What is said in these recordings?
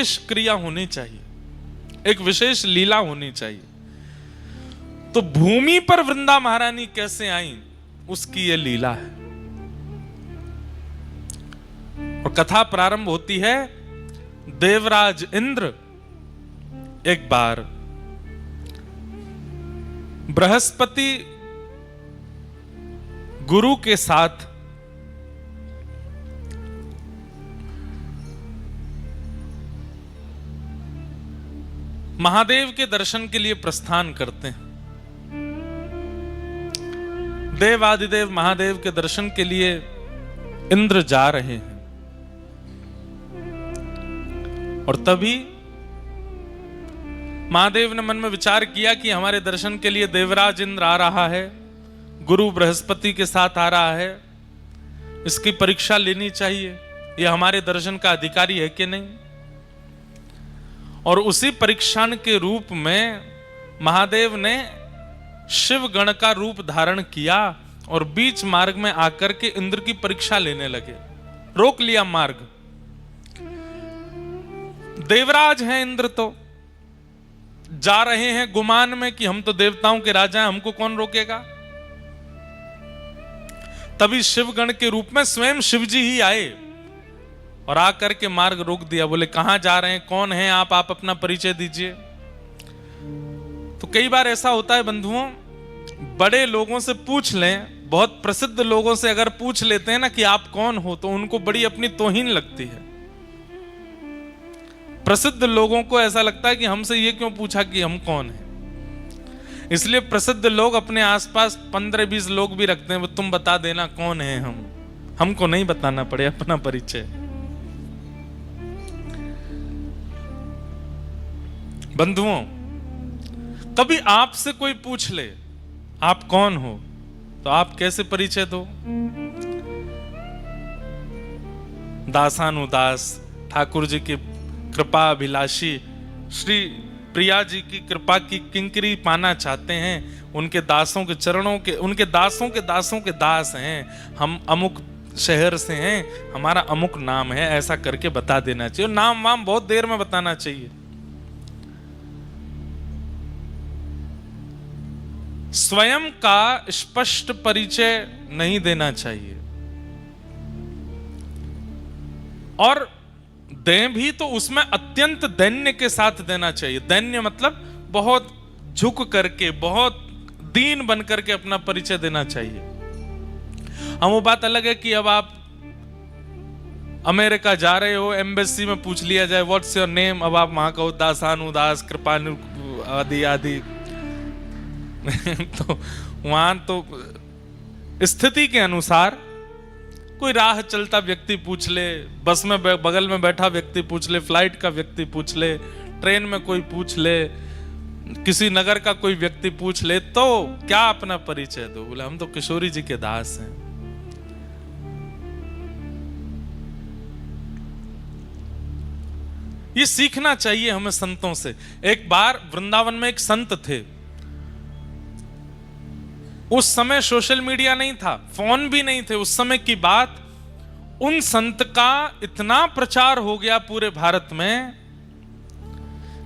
विशेष क्रिया होनी चाहिए, एक विशेष लीला होनी चाहिए। तो भूमि पर वृंदा महारानी कैसे आई, उसकी यह लीला है। और कथा प्रारंभ होती है, देवराज इंद्र एक बार बृहस्पति गुरु के साथ महादेव के दर्शन के लिए प्रस्थान करते हैं। देव आदिदेव महादेव के दर्शन के लिए इंद्र जा रहे हैं और तभी महादेव ने मन में विचार किया कि हमारे दर्शन के लिए देवराज इंद्र आ रहा है, गुरु बृहस्पति के साथ आ रहा है, इसकी परीक्षा लेनी चाहिए, यह हमारे दर्शन का अधिकारी है कि नहीं। और उसी परीक्षा के रूप में महादेव ने शिव गण का रूप धारण किया और बीच मार्ग में आकर के इंद्र की परीक्षा लेने लगे, रोक लिया मार्ग। देवराज हैं इंद्र, तो जा रहे हैं गुमान में कि हम तो देवताओं के राजा हैं, हमको कौन रोकेगा। तभी शिवगण के रूप में स्वयं शिवजी ही आए और आकर के मार्ग रोक दिया। बोले कहां जा रहे हैं, कौन हैं आप अपना परिचय दीजिए। तो कई बार ऐसा होता है बंधुओं, बड़े लोगों से पूछ लें, बहुत प्रसिद्ध लोगों से अगर पूछ लेते हैं ना कि आप कौन हो, तो उनको बड़ी अपनी तौहीन लगती है। प्रसिद्ध लोगों को ऐसा लगता है कि हमसे ये क्यों पूछा कि हम कौन हैं। इसलिए प्रसिद्ध लोग अपने आसपास 15-20 लोग भी रखते हैं, वो तुम बता देना कौन है हम, हमको नहीं बताना पड़े अपना परिचय। बंधुओं, कभी आपसे कोई पूछ ले आप कौन हो, तो आप कैसे परिचय दो। दासानुदास, ठाकुर जी की कृपा अभिलाषी, श्री प्रिया जी की कृपा की किंकरी पाना चाहते हैं, उनके दासों के चरणों के, उनके दासों के दास हैं, हम अमुक शहर से हैं, हमारा अमुक नाम है, ऐसा करके बता देना चाहिए। नाम वाम बहुत देर में बताना चाहिए। स्वयं का स्पष्ट परिचय नहीं देना चाहिए, और दें भी तो उसमें अत्यंत दैन्य के साथ देना चाहिए। दैन्य मतलब बहुत झुक करके, बहुत दीन बन करके अपना परिचय देना चाहिए। हम वो बात अलग है कि अब आप अमेरिका जा रहे हो, एम्बेसी में पूछ लिया जाए व्हाट्स योर नेम, अब आप वहां कहो दासानुदास कृपानु आदि आदि तो वहां तो स्थिति के अनुसार कोई राह चलता व्यक्ति पूछ ले, बस में बगल में बैठा व्यक्ति पूछ ले, फ्लाइट का व्यक्ति पूछ ले, ट्रेन में कोई पूछ ले, किसी नगर का कोई व्यक्ति पूछ ले, तो क्या अपना परिचय दो। बोले हम तो किशोरी जी के दास हैं। ये सीखना चाहिए हमें संतों से। एक बार वृंदावन में एक संत थे, उस समय सोशल मीडिया नहीं था, फोन भी नहीं थे, उस समय की बात। उन संत का इतना प्रचार हो गया पूरे भारत में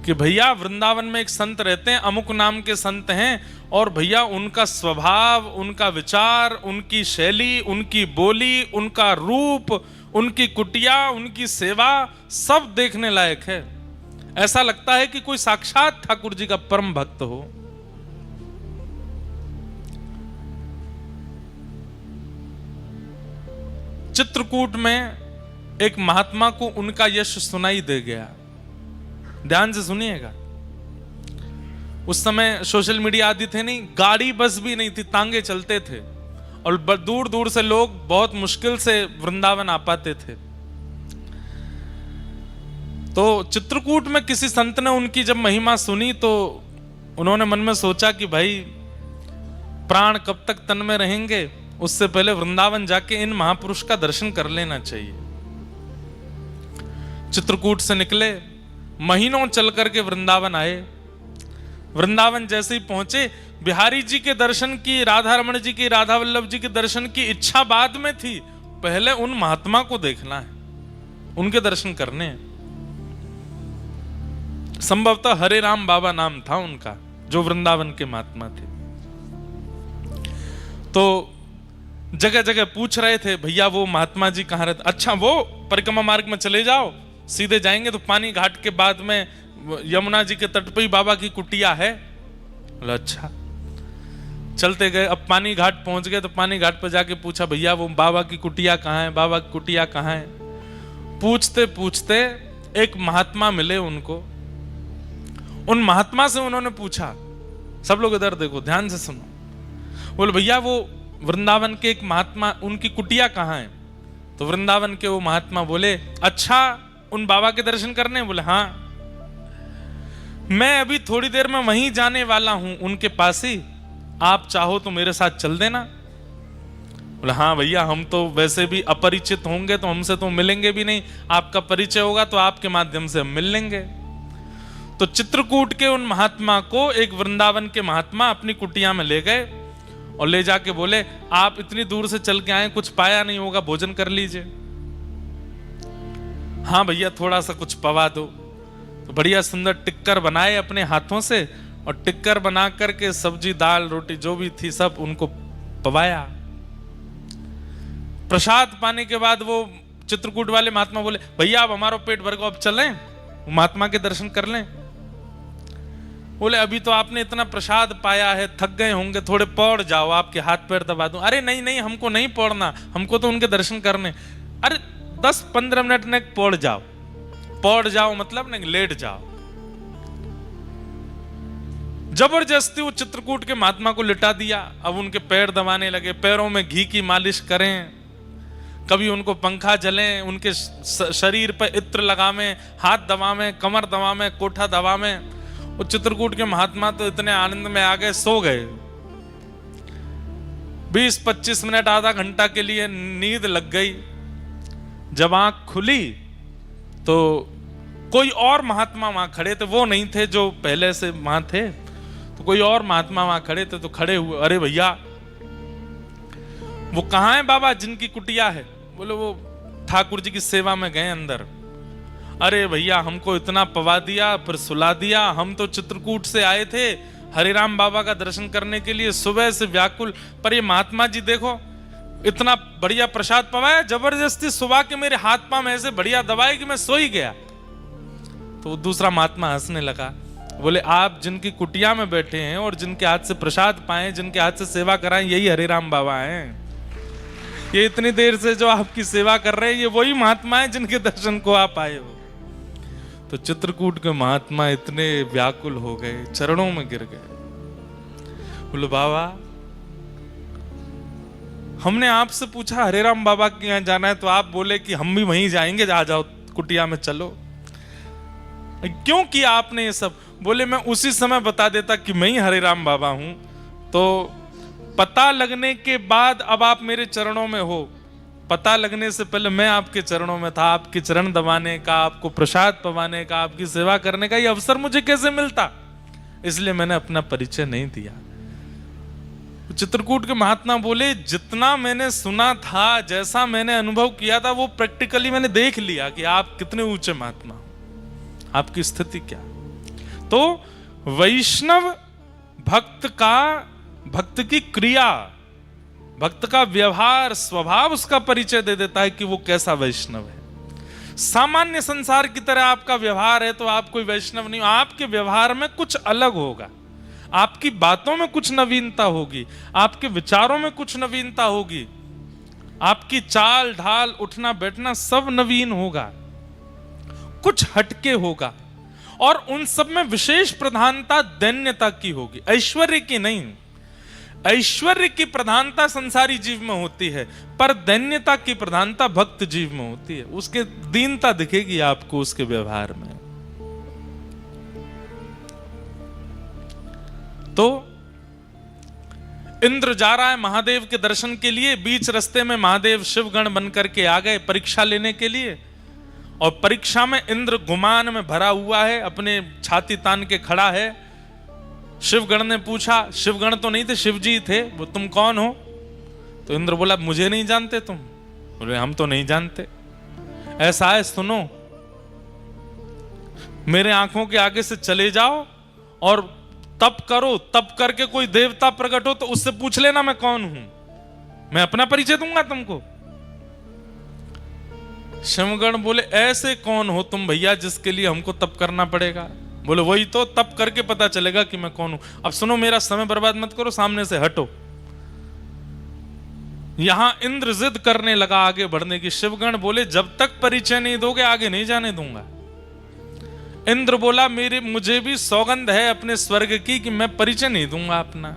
कि भैया वृंदावन में एक संत रहते हैं, अमुक नाम के संत हैं, और भैया उनका स्वभाव, उनका विचार, उनकी शैली, उनकी बोली, उनका रूप, उनकी कुटिया, उनकी सेवा सब देखने लायक है। ऐसा लगता है कि कोई साक्षात ठाकुर जी का परम भक्त हो। चित्रकूट में एक महात्मा को उनका यश सुनाई दे गया। ध्यान से सुनिएगा। उस समय सोशल मीडिया आदि थे नहीं, गाड़ी बस भी नहीं थी, तांगे चलते थे, और दूर दूर से लोग बहुत मुश्किल से वृंदावन आ पाते थे। तो चित्रकूट में किसी संत ने उनकी जब महिमा सुनी तो उन्होंने मन में सोचा कि भाई प्राण कब तक तन में रहेंगे, उससे पहले वृंदावन जाके इन महापुरुष का दर्शन कर लेना चाहिए। चित्रकूट से निकले, महीनों चल करके वृंदावन आए। वृंदावन जैसे ही पहुंचे, बिहारी जी के दर्शन की, राधा रमण जी की, राधा वल्लभ जी के दर्शन की इच्छा बाद में थी, पहले उन महात्मा को देखना है, उनके दर्शन करने हैं। संभवतः हरे राम बाबा नाम था उनका, जो वृंदावन के महात्मा थे। तो जगह जगह पूछ रहे थे, भैया वो महात्मा जी कहाँ रहते? अच्छा, वो परिक्रमा मार्ग में चले जाओ, सीधे जाएंगे तो पानी घाट के बाद में यमुना जी के तट पे ही बाबा की कुटिया है। बोला अच्छा। चलते गए, अब पानी घाट पहुंच गए तो पानी घाट पर जाके पूछा, भैया वो बाबा की कुटिया कहाँ है? बाबा की कुटिया कहाँ है? पूछते पूछते एक महात्मा मिले उनको। उन महात्मा से उन्होंने पूछा, सब लोग इधर देखो, ध्यान से सुनो। बोले भैया वो वृंदावन के एक महात्मा, उनकी कुटिया कहाँ है? तो वृंदावन के वो महात्मा बोले, अच्छा उन बाबा के दर्शन करने? बोले हाँ, मैं अभी थोड़ी देर में वहीं जाने वाला हूं, उनके पास ही, आप चाहो तो मेरे साथ चल देना। बोले हाँ भैया, हम तो वैसे भी अपरिचित होंगे तो हमसे तो मिलेंगे भी नहीं, आपका परिचय होगा तो आपके माध्यम से हम मिल लेंगे। तो चित्रकूट के उन महात्मा को एक वृंदावन के महात्मा अपनी कुटिया में ले गए और ले जाके बोले, आप इतनी दूर से चल के आए, कुछ पाया नहीं होगा, भोजन कर लीजिए। हाँ भैया, थोड़ा सा कुछ पवा दो। तो बढ़िया सुंदर टिक्कर बनाए अपने हाथों से, और टिक्कर बना करके सब्जी दाल रोटी जो भी थी सब उनको पवाया। प्रसाद पाने के बाद वो चित्रकूट वाले महात्मा बोले, भैया अब हमारा पेट भर गया, अब चलें महात्मा के दर्शन कर लें। बोले अभी तो आपने इतना प्रसाद पाया है, थक गए होंगे, थोड़े पौड़ जाओ, आपके हाथ पैर दबा दूं। अरे नहीं नहीं, हमको नहीं पौड़ना, हमको तो उनके दर्शन करने। अरे 10-15 मिनट ने पौड़ जाओ। पौड़ जाओ मतलब नहीं, लेट जाओ। जबरदस्ती वो चित्रकूट के महात्मा को लिटा दिया। अब उनके पैर दबाने लगे, पैरों में घी की मालिश करें, कभी उनको पंखा जलें, उनके शरीर पर इत्र लगावें, हाथ दबावें, कमर दबावें, कोठा दबावें। वो चित्रकूट के महात्मा तो इतने आनंद में आ गए, सो गए। 20-25 मिनट आधा घंटा के लिए नींद लग गई। जब आंख खुली तो कोई और महात्मा वहां खड़े थे, वो नहीं थे जो पहले से वहां थे, तो कोई और महात्मा वहां खड़े थे। तो खड़े हुए, अरे भैया वो कहाँ है बाबा जिनकी कुटिया है? बोले वो ठाकुर जी की सेवा में गए अंदर। अरे भैया, हमको इतना पवा दिया फिर सुला दिया, हम तो चित्रकूट से आए थे हरे राम बाबा का दर्शन करने के लिए, सुबह से व्याकुल, पर ये महात्मा जी देखो इतना बढ़िया प्रसाद पवाया, जबरदस्ती सुबह के मेरे हाथ पांव ऐसे बढ़िया दबाए कि मैं सो ही गया। तो दूसरा महात्मा हंसने लगा। बोले आप जिनकी कुटिया में बैठे हैं और जिनके हाथ से प्रसाद पाए, जिनके हाथ से सेवा कराएं, यही हरे राम बाबा हैं। ये इतनी देर से जो आपकी सेवा कर रहे हैं, ये वही महात्मा है जिनके दर्शन को आप आए हो। तो चित्रकूट के महात्मा इतने व्याकुल हो गए, चरणों में गिर गए। बोले बाबा, हमने आपसे पूछा हरे राम बाबा के यहाँ जाना है, तो आप बोले कि हम भी वहीं जाएंगे, आ जाओ कुटिया में चलो। क्यों किया आपने ये सब? बोले मैं उसी समय बता देता कि मैं ही हरे राम बाबा हूं, तो पता लगने के बाद अब आप मेरे चरणों में हो, पता लगने से पहले मैं आपके चरणों में था, आपके चरण दबाने का, आपको प्रसाद पवाने का, आपकी सेवा करने का ये अवसर मुझे कैसे मिलता? इसलिए मैंने अपना परिचय नहीं दिया। चित्रकूट के महात्मा बोले जितना मैंने सुना था, जैसा मैंने अनुभव किया था, वो प्रैक्टिकली मैंने देख लिया कि आप कितने ऊंचे महात्मा, आपकी स्थिति क्या। तो वैष्णव भक्त का, भक्त की क्रिया, भक्त का व्यवहार, स्वभाव उसका परिचय दे देता है कि वो कैसा वैष्णव है। सामान्य संसार की तरह आपका व्यवहार है तो आप कोई वैष्णव नहीं हो। आपके व्यवहार में कुछ अलग होगा, आपकी बातों में कुछ नवीनता होगी, आपके विचारों में कुछ नवीनता होगी, आपकी चाल ढाल, उठना बैठना सब नवीन होगा, कुछ हटके होगा, और उन सब में विशेष प्रधानता दैन्यता की होगी, ऐश्वर्य की नहीं। ऐश्वर्य की प्रधानता संसारी जीव में होती है, पर दैन्यता की प्रधानता भक्त जीव में होती है। उसके दीनता दिखेगी आपको उसके व्यवहार में। तो इंद्र जा रहा है महादेव के दर्शन के लिए, बीच रास्ते में महादेव शिवगण बनकर के आ गए परीक्षा लेने के लिए, और परीक्षा में इंद्र गुमान में भरा हुआ है, अपने छाती तान के खड़ा है। शिवगण ने पूछा, शिवगण तो नहीं थे, शिवजी थे, वो तुम कौन हो? तो इंद्र बोला मुझे नहीं जानते तुम? बोले हम तो नहीं जानते। ऐसा है सुनो, मेरे आंखों के आगे से चले जाओ और तप करो, तप करके कोई देवता प्रकट हो तो उससे पूछ लेना मैं कौन हूं, मैं अपना परिचय दूंगा तुमको। शिवगण बोले ऐसे कौन हो तुम भैया जिसके लिए हमको तप करना पड़ेगा? बोले वही तो, तप करके पता चलेगा कि मैं कौन हूं। अब सुनो, मेरा समय बर्बाद मत करो, सामने से हटो। यहां इंद्र जिद करने लगा आगे बढ़ने की। शिवगण बोले जब तक परिचय नहीं दोगे आगे नहीं जाने दूंगा। इंद्र बोला मुझे भी सौगंध है अपने स्वर्ग की कि मैं परिचय नहीं दूंगा अपना।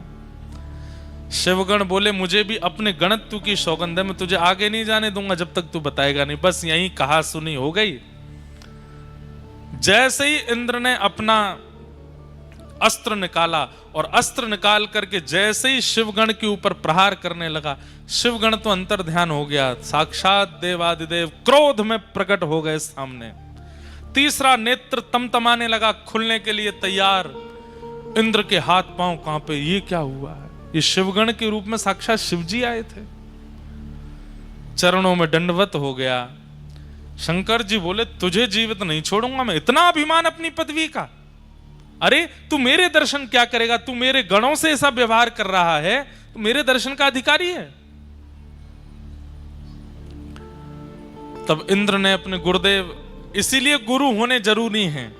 शिवगण बोले मुझे भी अपने गणत्व की सौगंध है, मैं तुझे आगे नहीं जाने दूंगा जब तक तू बताएगा नहीं। बस यही कहा सुनी हो गई। जैसे ही इंद्र ने अपना अस्त्र निकाला और अस्त्र निकाल करके जैसे ही शिवगण के ऊपर प्रहार करने लगा, शिवगण तो अंतर ध्यान हो गया, साक्षात देवादिदेव क्रोध में प्रकट हो गए सामने। तीसरा नेत्र तमतमाने लगा, खुलने के लिए तैयार। इंद्र के हाथ पांव कांपे, ये क्या हुआ है? ये शिवगण के रूप में साक्षात शिवजी आए थे। चरणों में दंडवत हो गया। शंकर जी बोले तुझे जीवित नहीं छोड़ूंगा मैं। इतना अभिमान अपनी पदवी का? अरे तू मेरे दर्शन क्या करेगा? तू मेरे गणों से ऐसा व्यवहार कर रहा है, तू मेरे दर्शन का अधिकारी है। तब इंद्र ने अपने गुरुदेव, इसीलिए गुरु होने जरूरी हैं।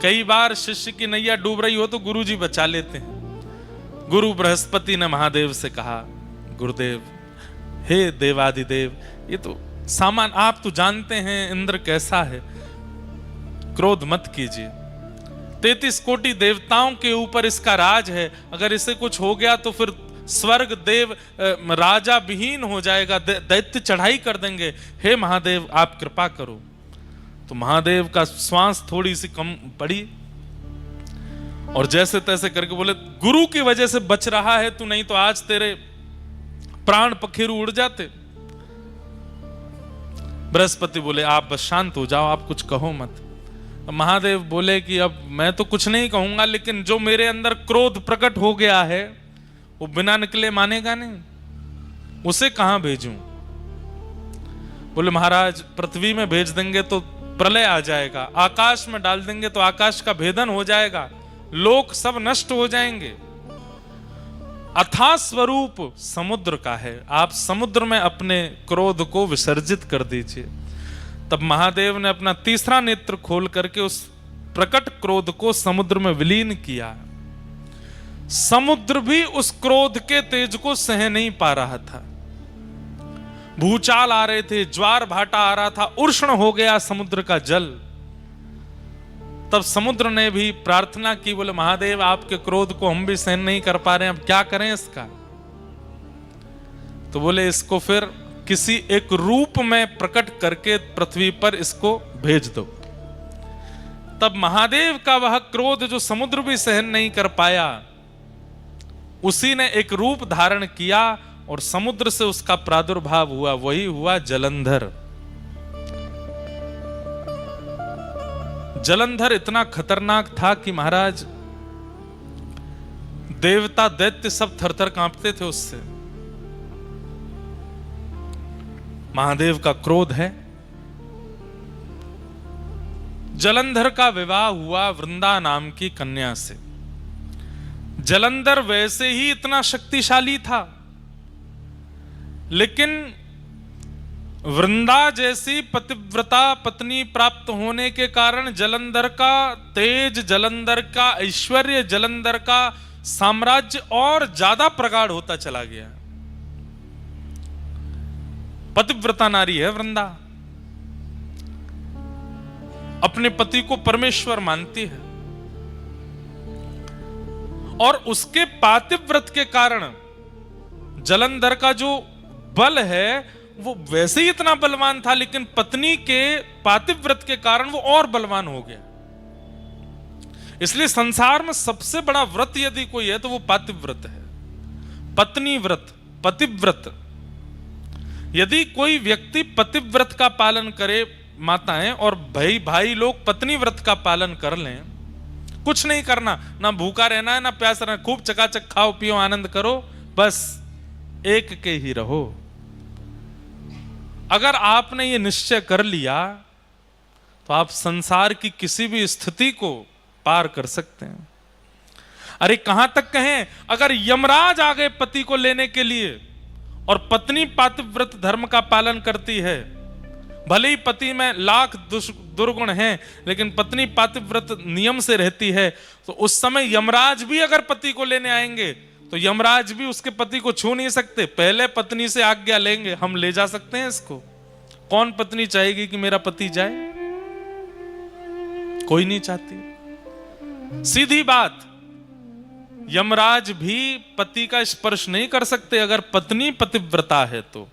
कई बार शिष्य की नैया डूब रही हो तो गुरु जी बचा लेते हैं। गुरु बृहस्पति ने महादेव से कहा, गुरुदेव हे देवादिदेव, ये तो सामान, आप तो जानते हैं इंद्र कैसा है, क्रोध मत कीजिए। 33 कोटि देवताओं के ऊपर इसका राज है, अगर इसे कुछ हो गया तो फिर स्वर्ग देव राजा विहीन हो जाएगा, दैत्य चढ़ाई कर देंगे। हे महादेव आप कृपा करो। तो महादेव का श्वास थोड़ी सी कम पड़ी और जैसे तैसे करके बोले गुरु की वजह से बच रहा है तू, नहीं तो आज तेरे प्राण पखेरु उड़ जाते। बृहस्पति बोले आप बस शांत हो जाओ, आप कुछ कहो मत। महादेव बोले कि अब मैं तो कुछ नहीं कहूंगा, लेकिन जो मेरे अंदर क्रोध प्रकट हो गया है वो बिना निकले मानेगा नहीं, उसे कहां भेजूं? बोले महाराज पृथ्वी में भेज देंगे तो प्रलय आ जाएगा, आकाश में डाल देंगे तो आकाश का भेदन हो जाएगा, लोक सब नष्ट हो जाएंगे। अथाह स्वरूप समुद्र का है, आप समुद्र में अपने क्रोध को विसर्जित कर दीजिए। तब महादेव ने अपना तीसरा नेत्र खोल करके उस प्रकट क्रोध को समुद्र में विलीन किया। समुद्र भी उस क्रोध के तेज को सह नहीं पा रहा था। भूचाल आ रहे थे, ज्वार भाटा आ रहा था, उष्ण हो गया समुद्र का जल। तब समुद्र ने भी प्रार्थना की, बोले महादेव आपके क्रोध को हम भी सहन नहीं कर पा रहे हैं, अब क्या करें इसका? तो बोले इसको फिर किसी एक रूप में प्रकट करके पृथ्वी पर इसको भेज दो। तब महादेव का वह क्रोध जो समुद्र भी सहन नहीं कर पाया, उसी ने एक रूप धारण किया और समुद्र से उसका प्रादुर्भाव हुआ, वही हुआ जलंधर। जलंधर इतना खतरनाक था कि महाराज देवता दैत्य सब थरथर कांपते थे उससे। महादेव का क्रोध है। जलंधर का विवाह हुआ वृंदा नाम की कन्या से। जलंधर वैसे ही इतना शक्तिशाली था, लेकिन वृंदा जैसी पतिव्रता पत्नी प्राप्त होने के कारण जलंधर का तेज, जलंधर का ऐश्वर्य, जलंधर का साम्राज्य और ज्यादा प्रगाढ़ होता चला गया। पतिव्रता नारी है वृंदा, अपने पति को परमेश्वर मानती है और उसके पातिव्रत के कारण जलंधर का जो बल है वो वैसे ही इतना बलवान था, लेकिन पत्नी के पातिव्रत के कारण वो और बलवान हो गया। इसलिए संसार में सबसे बड़ा व्रत यदि कोई है तो वो पातिव्रत है, पत्नी व्रत, पतिव्रत। यदि कोई व्यक्ति पतिव्रत का पालन करे, माताएं और भाई लोग पत्नी व्रत का पालन कर लें, कुछ नहीं करना, ना भूखा रहना है ना प्यास रहना, खूब चकाचक खाओ पियो आनंद करो, बस एक के ही रहो। अगर आपने ये निश्चय कर लिया तो आप संसार की किसी भी स्थिति को पार कर सकते हैं। अरे कहां तक कहें, अगर यमराज आ गए पति को लेने के लिए और पत्नी पातिव्रत धर्म का पालन करती है, भले ही पति में लाख दुर्गुण हैं, लेकिन पत्नी पातिव्रत नियम से रहती है, तो उस समय यमराज भी अगर पति को लेने आएंगे तो यमराज भी उसके पति को छू नहीं सकते, पहले पत्नी से आज्ञा लेंगे, हम ले जा सकते हैं इसको। कौन पत्नी चाहेगी कि मेरा पति जाए? कोई नहीं चाहती। सीधी बात, यमराज भी पति का स्पर्श नहीं कर सकते अगर पत्नी पतिव्रता है तो।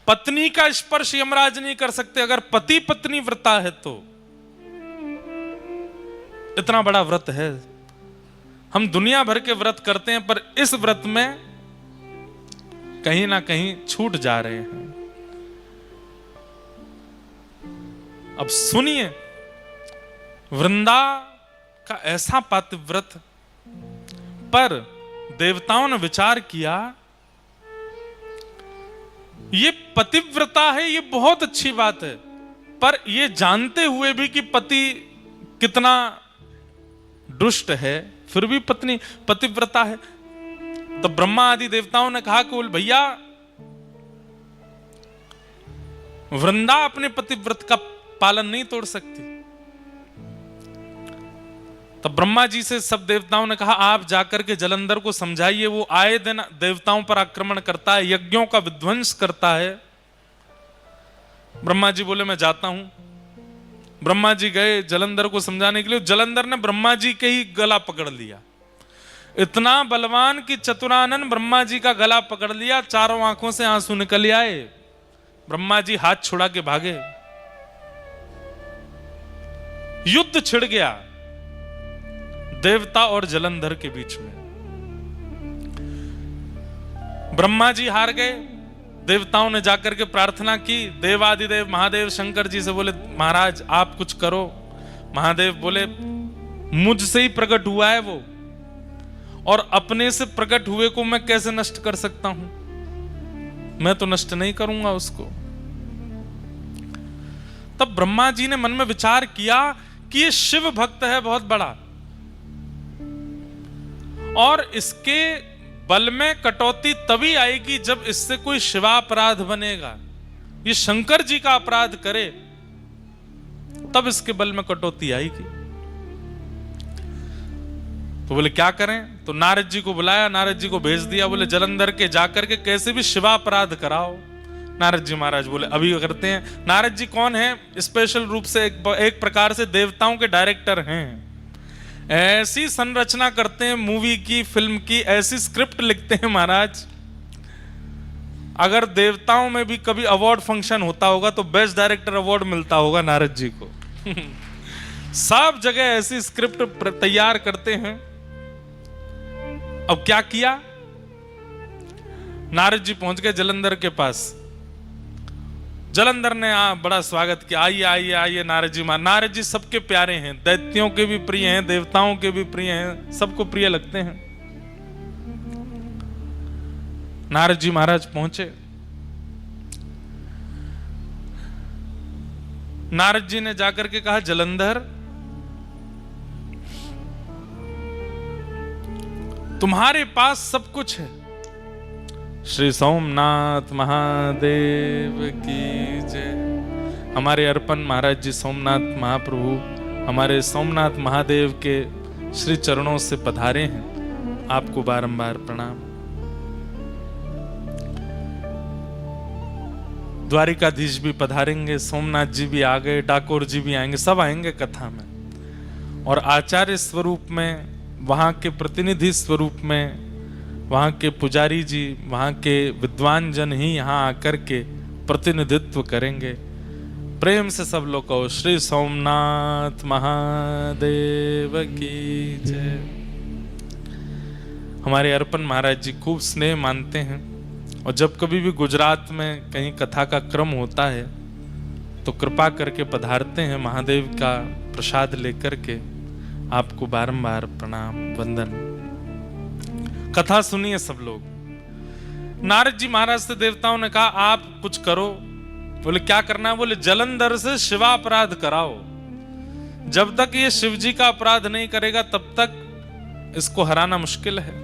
पत्नी का स्पर्श यमराज नहीं कर सकते अगर पति पत्नी व्रता है तो। इतना बड़ा व्रत है। हम दुनिया भर के व्रत करते हैं, पर इस व्रत में कहीं ना कहीं छूट जा रहे हैं। अब सुनिए, वृंदा का ऐसा पातिव्रत, पर देवताओं ने विचार किया ये पतिव्रता है, ये बहुत अच्छी बात है, पर ये जानते हुए भी कि पति कितना दुष्ट है, फिर भी पत्नी पतिव्रता है। तो ब्रह्मा आदि देवताओं ने कहा कि भैया वृंदा अपने पतिव्रत का पालन नहीं तोड़ सकती। तो ब्रह्मा जी से सब देवताओं ने कहा आप जाकर के जलंधर को समझाइए, वो आए दिन देवताओं पर आक्रमण करता है, यज्ञों का विध्वंस करता है। ब्रह्मा जी बोले मैं जाता हूं। ब्रह्मा जी गए जलंधर को समझाने के लिए। जलंधर ने ब्रह्मा जी के ही गला पकड़ लिया, इतना बलवान कि चतुरानन ब्रह्मा जी का गला पकड़ लिया, चारों आंखों से आंसू निकल आए। ब्रह्मा जी हाथ छुड़ा के भागे, युद्ध छिड़ गया देवता और जलंधर के बीच में। ब्रह्मा जी हार गए। देवताओं ने जाकर के प्रार्थना की, देवादिदेव महादेव शंकर जी से बोले महाराज आप कुछ करो। महादेव बोले मुझसे ही प्रकट हुआ है वो, और अपने से प्रकट हुए को मैं कैसे नष्ट कर सकता हूं? मैं तो नष्ट नहीं करूंगा उसको। तब ब्रह्मा जी ने मन में विचार किया कि ये शिव भक्त है बहुत बड़ा, और इसके बल में कटौती तभी आएगी जब इससे कोई शिवापराध बनेगा। ये शंकर जी का अपराध करे तब इसके बल में कटौती आएगी। तो बोले क्या करें? तो नारद जी को बुलाया, नारद जी को भेज दिया, बोले जलंधर के जाकर के कैसे भी शिवापराध कराओ। नारद जी महाराज बोले अभी करते हैं। नारद जी कौन है? स्पेशल रूप से एक प्रकार से देवताओं के डायरेक्टर हैं। ऐसी संरचना करते हैं मूवी की, फिल्म की, ऐसी स्क्रिप्ट लिखते हैं महाराज, अगर देवताओं में भी कभी अवार्ड फंक्शन होता होगा तो बेस्ट डायरेक्टर अवार्ड मिलता होगा नारद जी को। सब जगह ऐसी स्क्रिप्ट तैयार करते हैं। अब क्या किया? नारद जी पहुंच गए जलंधर के पास। जलंधर ने बड़ा स्वागत किया, आइए आइए आइए नारद जी। नारद जी सबके प्यारे हैं, दैत्यों के भी प्रिय हैं, देवताओं के भी प्रिय हैं, सबको प्रिय लगते हैं। नारद जी महाराज पहुंचे। नारद जी ने जाकर के कहा जलंधर तुम्हारे पास सब कुछ है। श्री सोमनाथ महादेव की जय। हमारे अर्पण महाराज जी सोमनाथ महाप्रभु हमारे सोमनाथ महादेव के श्री चरणों से पधारे हैं, आपको बारंबार प्रणाम। द्वारिकाधीश भी पधारेंगे, सोमनाथ जी भी आ गए, डाकोर जी भी आएंगे, सब आएंगे कथा में। और आचार्य स्वरूप में, वहां के प्रतिनिधि स्वरूप में, वहां के पुजारी जी, वहां के विद्वान जन ही यहां आकर के प्रतिनिधित्व करेंगे। प्रेम से सब लोग कहो श्री सोमनाथ महादेव की जय। हमारे अर्पण महाराज जी खूब स्नेह मानते हैं, और जब कभी भी गुजरात में कहीं कथा का क्रम होता है तो कृपा करके पधारते हैं महादेव का प्रसाद लेकर के। आपको बारंबार प्रणाम वंदन। कथा सुनिए सब लोग। नारद जी महाराज से देवताओं ने कहा आप कुछ करो, बोले क्या करना है? बोले जलंधर से शिवापराध कराओ। जब तक ये शिव जी का अपराध नहीं करेगा तब तक इसको हराना मुश्किल है।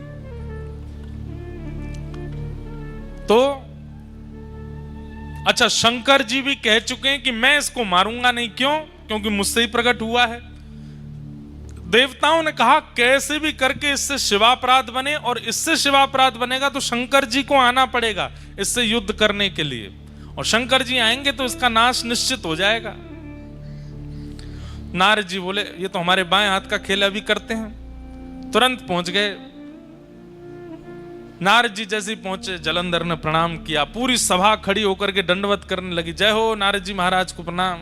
तो अच्छा, शंकर जी भी कह चुके हैं कि मैं इसको मारूंगा नहीं। क्यों? क्योंकि मुझसे ही प्रकट हुआ है। देवताओं ने कहा कैसे भी करके इससे शिवापराध बने, और इससे शिवापराध बनेगा तो शंकर जी को आना पड़ेगा इससे युद्ध करने के लिए, और शंकर जी आएंगे तो इसका नाश निश्चित हो जाएगा। नारद जी बोले ये तो हमारे बाएं हाथ का खेल अभी करते हैं। तुरंत पहुंच गए। नारद जी जैसे ही पहुंचे, जलंधर ने प्रणाम किया। पूरी सभा खड़ी होकर के दंडवत करने लगी। जय हो नारद जी महाराज को प्रणाम।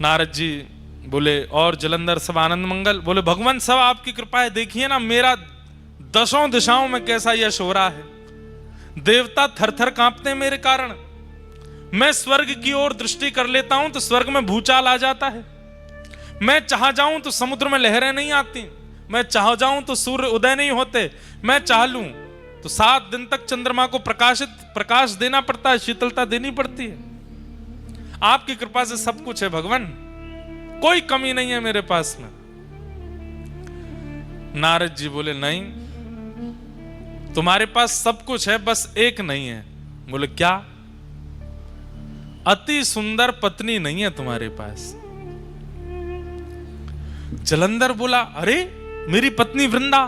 नारद जी बोले और जलंधर सब आनंद मंगल। बोले भगवान सब आपकी कृपा है, देखिए ना मेरा दशों दिशाओं में कैसा यश हो रहा है। देवता थर थर कांपते हैं मेरे कारण। मैं स्वर्ग की ओर दृष्टि कर लेता हूं तो स्वर्ग में भूचाल आ जाता है। मैं चाह जाऊं तो समुद्र में लहरें नहीं आती। मैं चाह जाऊं तो सूर्य उदय नहीं होते। मैं चाह लूं तो 7 दिन तक चंद्रमा को प्रकाश देना पड़ता है, शीतलता देनी पड़ती है। आपकी कृपा से सब कुछ है भगवान, कोई कमी नहीं है मेरे पास में। नारद जी बोले नहीं, तुम्हारे पास सब कुछ है, बस एक नहीं है। बोले क्या? अति सुंदर पत्नी नहीं है तुम्हारे पास। जलंधर बोला अरे मेरी पत्नी वृंदा,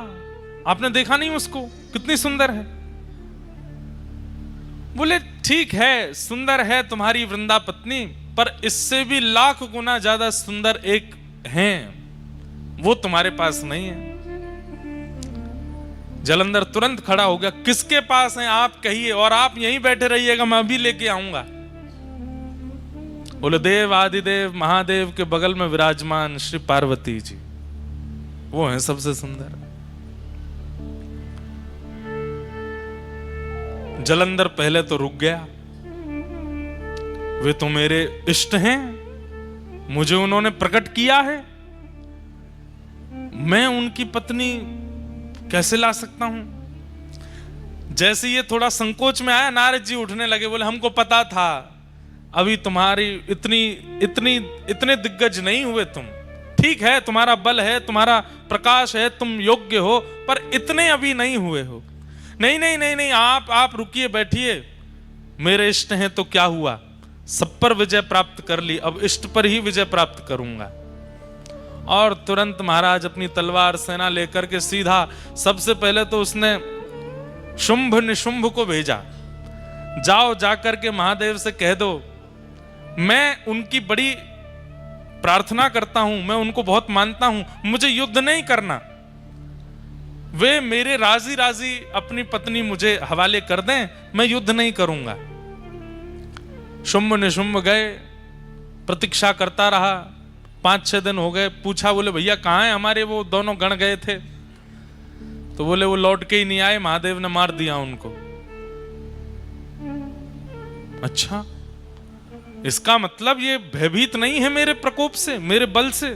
आपने देखा नहीं उसको, कितनी सुंदर है। बोले ठीक है, सुंदर है तुम्हारी वृंदा पत्नी, पर इससे भी लाख गुना ज्यादा सुंदर एक है, वो तुम्हारे पास नहीं है। जलंधर तुरंत खड़ा हो गया। किसके पास है आप कहिए, और आप यहीं बैठे रहिएगा, मैं अभी लेके आऊंगा। बोले देव आदिदेव महादेव के बगल में विराजमान श्री पार्वती जी, वो हैं सबसे सुंदर। जलंधर पहले तो रुक गया। वे तो मेरे इष्ट हैं, मुझे उन्होंने प्रकट किया है, मैं उनकी पत्नी कैसे ला सकता हूं। जैसे ये थोड़ा संकोच में आया, नारद जी उठने लगे। बोले हमको पता था अभी तुम्हारी इतने दिग्गज नहीं हुए तुम। ठीक है, तुम्हारा बल है, तुम्हारा प्रकाश है, तुम योग्य हो, पर इतने अभी नहीं हुए हो। नहीं नहीं नहीं नहीं, आप रुकिए, बैठिए। मेरे इष्ट हैं तो क्या हुआ, सब पर विजय प्राप्त कर ली, अब इष्ट पर ही विजय प्राप्त करूंगा। और तुरंत महाराज अपनी तलवार सेना लेकर के सीधा, सबसे पहले तो उसने शुंभ निशुंभ को भेजा। जाओ जाकर के महादेव से कह दो मैं उनकी बड़ी प्रार्थना करता हूं, मैं उनको बहुत मानता हूं, मुझे युद्ध नहीं करना। वे मेरे राजी राजी अपनी पत्नी मुझे हवाले कर दें, मैं युद्ध नहीं करूंगा। शुंभ निशुंभ गए, प्रतीक्षा करता रहा। 5-6 दिन हो गए। पूछा, बोले भैया कहाँ है हमारे वो दोनों गण गए थे? तो बोले वो लौट के ही नहीं आए, महादेव ने मार दिया उनको। अच्छा, इसका मतलब ये भयभीत नहीं है मेरे प्रकोप से, मेरे बल से,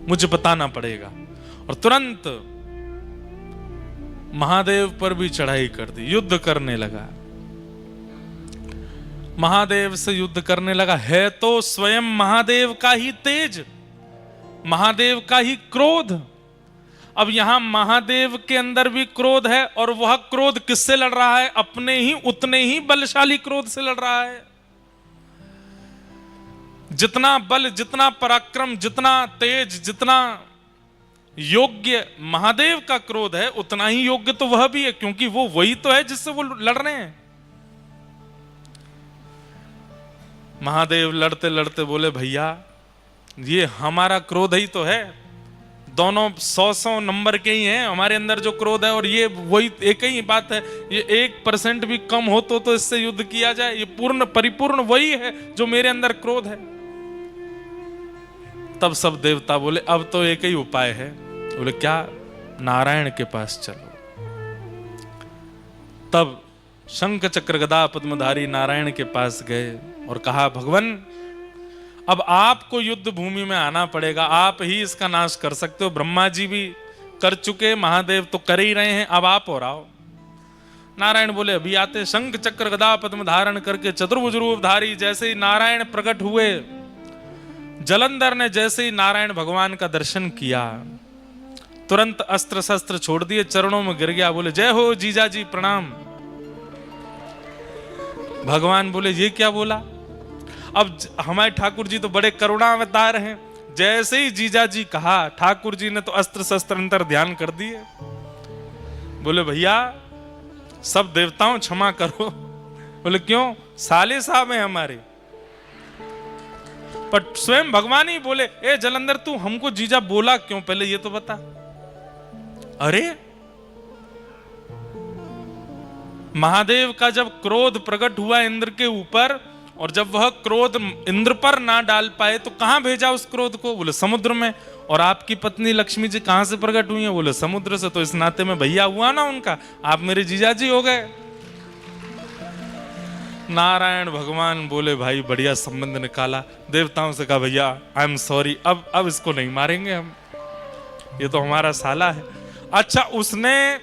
मुझे बताना पड़ेगा। और तुरंत महादेव पर भी चढ़ाई कर दी, युद्ध करने लगा। महादेव से युद्ध करने लगा। है तो स्वयं महादेव का ही तेज, महादेव का ही क्रोध। अब यहां महादेव के अंदर भी क्रोध है, और वह क्रोध किससे लड़ रहा है? अपने ही उतने ही बलशाली क्रोध से लड़ रहा है। जितना बल, जितना पराक्रम, जितना तेज, जितना योग्य महादेव का क्रोध है, उतना ही योग्य तो वह भी है, क्योंकि वो वही तो है जिससे वो लड़ रहे हैं। महादेव लड़ते लड़ते बोले भैया ये हमारा क्रोध ही तो है, दोनों 100 नंबर के ही हैं हमारे अंदर जो क्रोध है, और ये वही एक ही बात है। ये 1% भी कम हो तो इससे युद्ध किया जाए, ये पूर्ण परिपूर्ण वही है जो मेरे अंदर क्रोध है। तब सब देवता बोले अब तो एक ही उपाय है। बोले क्या? नारायण के पास चलो। तब शंख चक्र गदा पद्मधारी नारायण के पास गए और कहा भगवान अब आपको युद्ध भूमि में आना पड़ेगा, आप ही इसका नाश कर सकते हो। ब्रह्मा जी भी कर चुके, महादेव तो कर ही रहे हैं, अब आप और आओ। नारायण बोले अभी आते। शंख चक्र गदा पद्म धारण करके चतुर्भुज रूप धारी, जैसे ही नारायण प्रकट हुए, जलंधर ने जैसे ही नारायण भगवान का दर्शन किया, तुरंत अस्त्र शस्त्र छोड़ दिए, चरणों में गिर गया, बोले जय हो जीजा जी प्रणाम। भगवान बोले ये क्या बोला? अब हमारे ठाकुर जी तो बड़े करुणावतार हैं, जैसे ही जीजा जी कहा, ठाकुर जी ने तो अस्त्र शस्त्र अंतर ध्यान कर दिए। बोले भैया सब देवताओं क्षमा करो। बोले क्यों? साले साहब हैं हमारे। पर स्वयं भगवान ही बोले ए जलंधर तू हमको जीजा बोला क्यों, पहले ये तो बता। अरे महादेव का जब क्रोध प्रकट हुआ इंद्र के ऊपर, और जब वह क्रोध इंद्र पर ना डाल पाए तो कहां भेजा उस क्रोध को? बोले समुद्र में। और आपकी पत्नी लक्ष्मी जी कहां से प्रकट हुई है? बोले समुद्र से। तो इस नाते में भैया हुआ ना उनका, आप मेरे जीजाजी हो गए। नारायण भगवान बोले भाई बढ़िया संबंध निकाला। देवताओं से कहा भैया आई एम सॉरी, अब इसको नहीं मारेंगे हम, ये तो हमारा साला है। अच्छा, उसने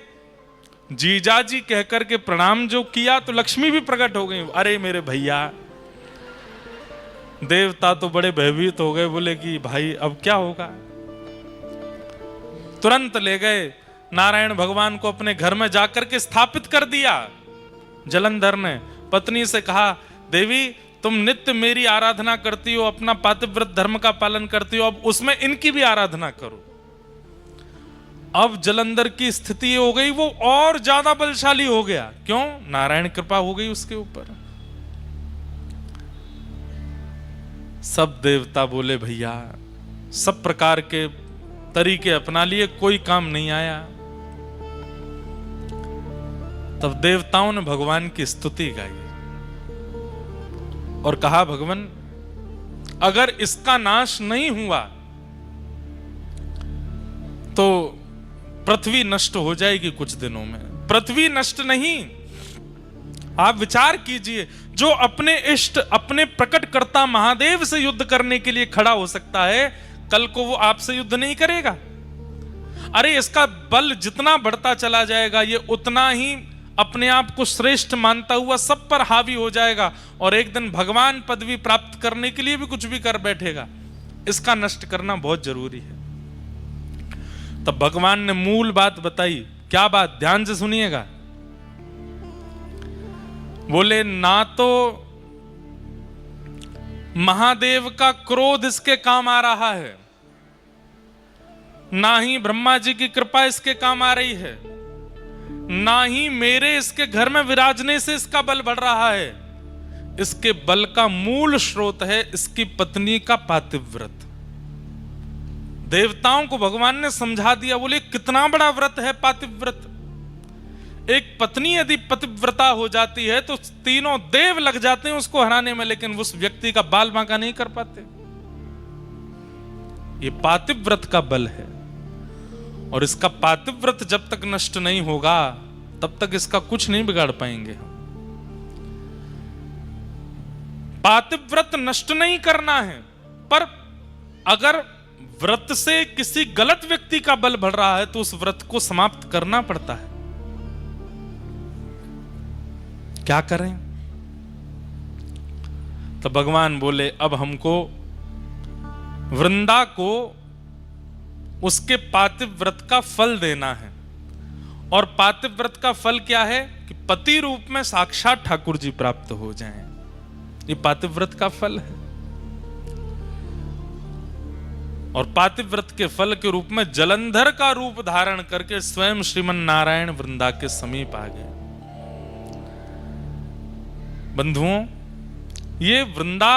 जीजाजी कहकर के प्रणाम जो किया तो लक्ष्मी भी प्रकट हो गई। अरे मेरे भैया, देवता तो बड़े भयभीत हो गए, बोले कि भाई अब क्या होगा। तुरंत ले गए नारायण भगवान को, अपने घर में जाकर के स्थापित कर दिया। जलंधर ने पत्नी से कहा देवी तुम नित्य मेरी आराधना करती हो, अपना पातिव्रत धर्म का पालन करती हो, अब उसमें इनकी भी आराधना करो। अब जलंधर की स्थिति हो गई, वो और ज्यादा बलशाली हो गया। क्यों? नारायण कृपा हो गई उसके ऊपर। सब देवता बोले भैया सब प्रकार के तरीके अपना लिए, कोई काम नहीं आया। तब देवताओं ने भगवान की स्तुति गाई और कहा भगवान अगर इसका नाश नहीं हुआ तो पृथ्वी नष्ट हो जाएगी कुछ दिनों में। पृथ्वी नष्ट नहीं, आप विचार कीजिए, जो अपने इष्ट अपने प्रकटकर्ता महादेव से युद्ध करने के लिए खड़ा हो सकता है, कल को वो आपसे युद्ध नहीं करेगा? अरे इसका बल जितना बढ़ता चला जाएगा, ये उतना ही अपने आप को श्रेष्ठ मानता हुआ सब पर हावी हो जाएगा, और एक दिन भगवान पदवी प्राप्त करने के लिए भी कुछ भी कर बैठेगा। इसका नष्ट करना बहुत जरूरी है। तब भगवान ने मूल बात बताई। क्या बात? ध्यान से सुनिएगा। बोले ना तो महादेव का क्रोध इसके काम आ रहा है, ना ही ब्रह्मा जी की कृपा इसके काम आ रही है, ना ही मेरे इसके घर में विराजने से इसका बल बढ़ रहा है। इसके बल का मूल स्रोत है इसकी पत्नी का पातिव्रत। देवताओं को भगवान ने समझा दिया। बोले कितना बड़ा व्रत है पातिव्रत। एक पत्नी यदि पतिव्रता हो जाती है तो तीनों देव लग जाते हैं उसको हराने में, लेकिन उस व्यक्ति का बाल बांका नहीं कर पाते। ये पातिव्रत का बल है, और इसका पातिव्रत जब तक नष्ट नहीं होगा तब तक इसका कुछ नहीं बिगाड़ पाएंगे। पातिव्रत नष्ट नहीं करना है, पर अगर व्रत से किसी गलत व्यक्ति का बल बढ़ रहा है तो उस व्रत को समाप्त करना पड़ता है। क्या करें? तो भगवान बोले अब हमको वृंदा को उसके पातिव्रत का फल देना है। और पातिव्रत का फल क्या है? कि पति रूप में साक्षात ठाकुर जी प्राप्त हो जाएं। ये पातिव्रत का फल है। और पातिव्रत के फल के रूप में जलंधर का रूप धारण करके स्वयं श्रीमन नारायण वृंदा के समीप आ गए। बंधुओं, ये वृंदा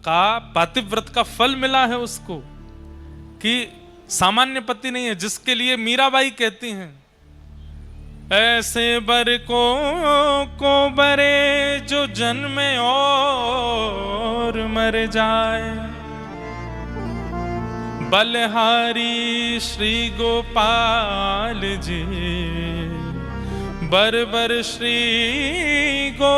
का पातिव्रत का फल मिला है उसको, कि सामान्य पति नहीं है, जिसके लिए मीराबाई कहती हैं ऐसे बर को बरे जो जन्मे और मर जाए, बलहारी श्री गोपाल जी बर बर श्री गो